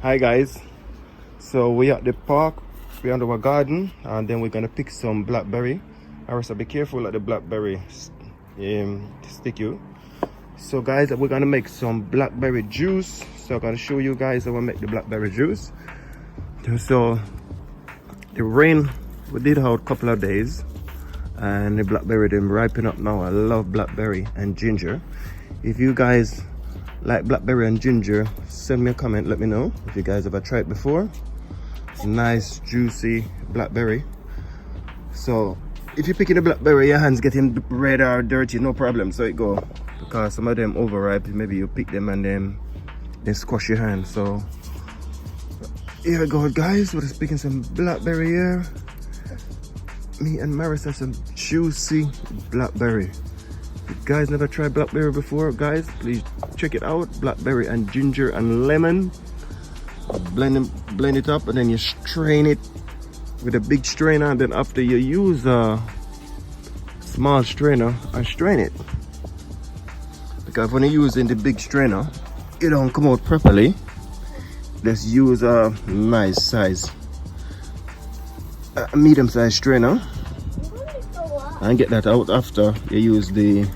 Hi guys, so we at the park, we're under our garden, and then we're gonna pick some blackberry. So be careful at the blackberry stick you. So guys, we're gonna make some blackberry juice. So I'm gonna show you guys how I make the blackberry juice. So the rain we did out a couple of days, and the blackberry them ripen up now. I love blackberry and ginger. If you guys like blackberry and ginger, send me a comment, let me know if you guys ever tried before. It's nice juicy blackberry. So if you're picking the blackberry, your hands getting red or dirty, no problem, so it go, because some of them overripe. Maybe you pick them and then they squash your hand. So here we go guys, we're just picking some blackberry here. Me and Maris have some juicy blackberry. If you guys never tried blackberry before, guys, please check it out. Blackberry and ginger and lemon. Blend it up, and then you strain it with a big strainer, and then after you use a small strainer and strain it, because when you're using the big strainer it don't come out properly. Let's use a nice size, a medium size strainer, and get that out after you use the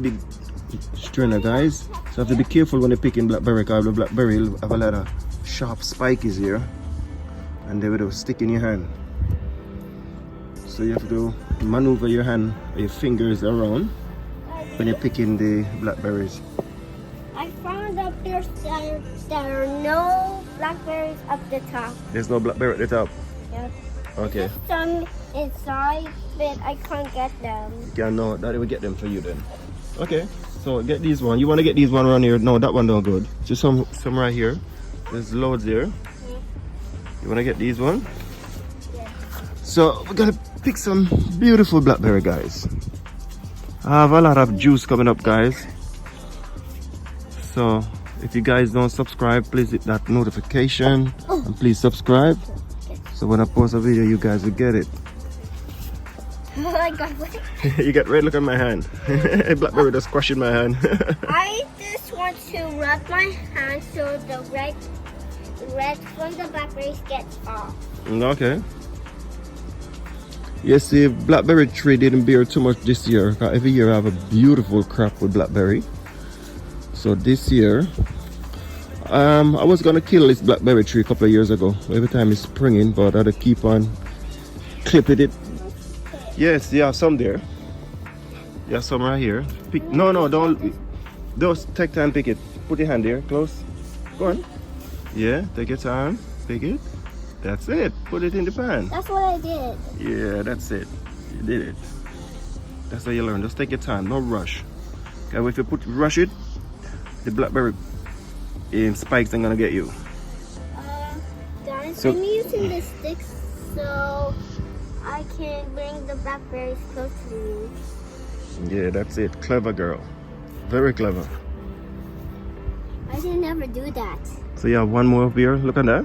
big strainer, guys. So have to be careful when you're picking blackberry, because the blackberry will have a lot of sharp spikies here, and they will stick in your hand. So you have to maneuver your hand or your fingers around when you're picking the blackberries. I found out there are no blackberries up the top. There's no blackberry at the top? Yep. Okay. There's some inside, but I can't get them. Yeah, no, that will get them for you then. Okay, so get these one. You want to get these one around here? No, that one don't good. Just some right here. There's loads here. You want to get these one? Yeah. So we're gonna pick some beautiful blackberry, guys. I have a lot of juice coming up, guys. So if you guys don't subscribe, please hit that notification and please subscribe. So when I post a video, you guys will get it. I got wet. You get red, look at my hand. Blackberry just crushing my hand. I just want to rub my hand so the red from the blackberries gets off. Okay. Yes, see, blackberry tree didn't bear too much this year. Every year I have a beautiful crop with blackberry. So this year, I was gonna kill this blackberry tree a couple of years ago. Every time it's springing, but I had to keep on clipping it. Yes, you have some there. You have some right here. Pick. No, don't take time, pick it. Put your hand there, close. Go on. Yeah, take your time, pick it. That's it. Put it in the pan. That's what I did. Yeah, that's it. You did it. That's how you learn. Just take your time, no rush. Okay, if you rush it, the blackberry spikes are gonna get you. Guys, I'm using the sticks so I can bring the blackberries close to me. Yeah, that's it. Clever girl. Very clever. I didn't ever do that. So you have one more up here. Look at that.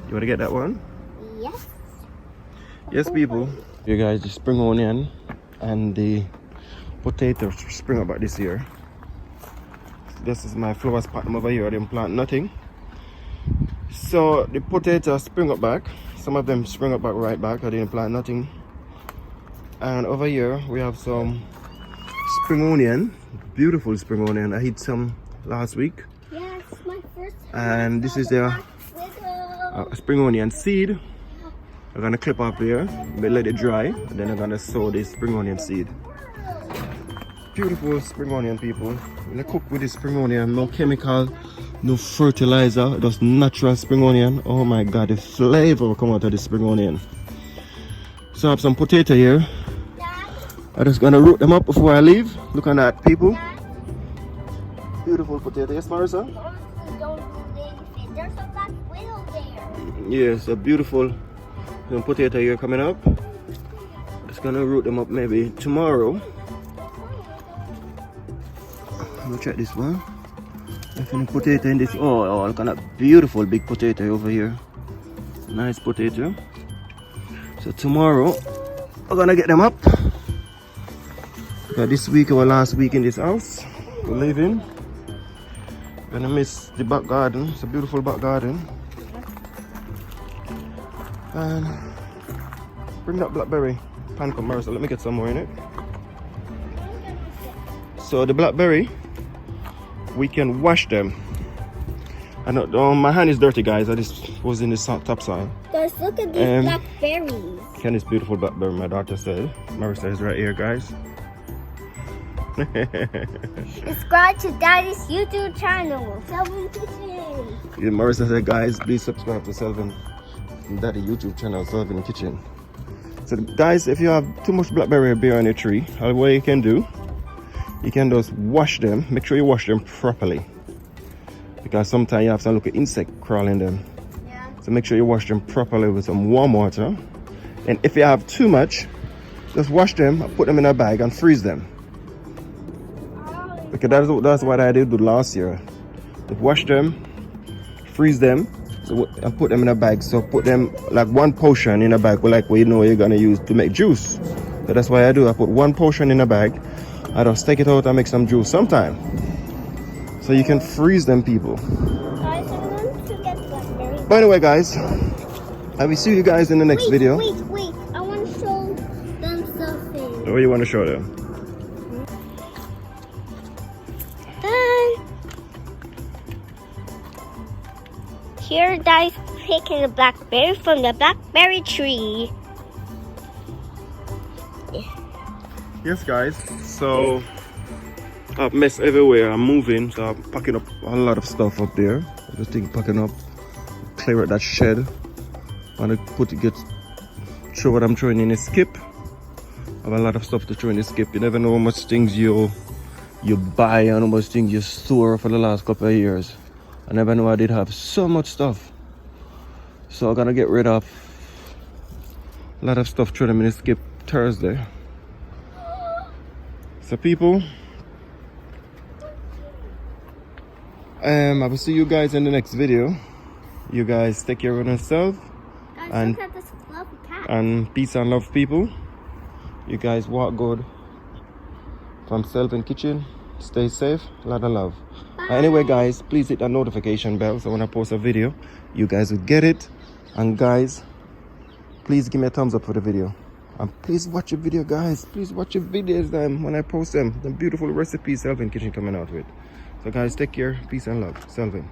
You want to get that one? Yes. Yes, people. You guys, the spring onion and the potatoes spring up this year. This is my flowers pattern over here. I didn't plant nothing. So the potatoes spring up back. Some of them spring up back right back. I didn't plant nothing. And over here we have some spring onion. Beautiful spring onion. I hit some last week. Yes, my first time. And this is the spring onion seed. I'm gonna clip up here, but let it dry, and then I'm gonna sow this spring onion seed. Beautiful spring onion, people. When I cook with this spring onion, no chemical, no fertilizer, just natural spring onion. Oh my god, the flavor will come out of the spring onion. So I have some potato here. I'm just gonna root them up before I leave. Look at that, people. Beautiful potato. Yes, Marissa? There's a black widow there. Yes, a beautiful potato here coming up. Just gonna root them up maybe tomorrow. Go check this one. There's any potato in this. Oh, look at that beautiful big potato over here. Nice potato. So tomorrow we're gonna get them up. But this week, our last week in this house, we're leaving. Gonna miss the back garden. It's a beautiful back garden. And bring that blackberry pan commercial. Let me get some more in it. So the blackberry, we can wash them. I know my hand is dirty, guys. I just was in the top side. Guys, look at these blackberries. Can this beautiful blackberry, my daughter said. Marissa is right here, guys. Subscribe to Daddy's YouTube channel, Selvin Kitchen. Yeah, Marissa said, guys, please subscribe to Selvin Daddy YouTube channel, Selvin Kitchen. So guys, if you have too much blackberry beer on your tree, what you can do, you can just wash them. Make sure you wash them properly, because sometimes you have some little insect crawling them. Yeah. So make sure you wash them properly with some warm water. And if you have too much, just wash them, put them in a bag and freeze them. Okay, that's what I did last year. Just wash them, freeze them, and put them in a bag. So put them like one portion in a bag, like what you know you're gonna use to make juice. So that's what I do. I put one portion in a bag. I just take it out and make some juice sometime. So you can freeze them, people. Guys, I want to get blackberries. By the way, guys, I will see you guys in the next video. Wait. I want to show them something. What do you want to show them? Here, Daddy's picking a blackberry from the blackberry tree. Yes, guys. So I've mess everywhere. I'm moving, so I'm packing up a lot of stuff up there. Everything packing up, clear out that shed. Want to throw what I'm throwing in a skip. I have a lot of stuff to throw in the skip. You never know how much things you buy and how much things you store for the last couple of years. I never know I did have so much stuff. So I'm gonna get rid of a lot of stuff, throw them in the skip Thursday. So people, I will see you guys in the next video. You guys take care of yourself. Guys, And- look at this fluffy cat. And peace and love, people. You guys walk good. From Selvin Kitchen, stay safe, a lot of love. Anyway, guys, please hit that notification bell so when I post a video, you guys will get it. And guys, please give me a thumbs up for the video. And please watch your video, guys. Please watch your videos when I post them. The beautiful recipes Selvin Kitchen coming out with. So guys, take care, peace and love. Selvin.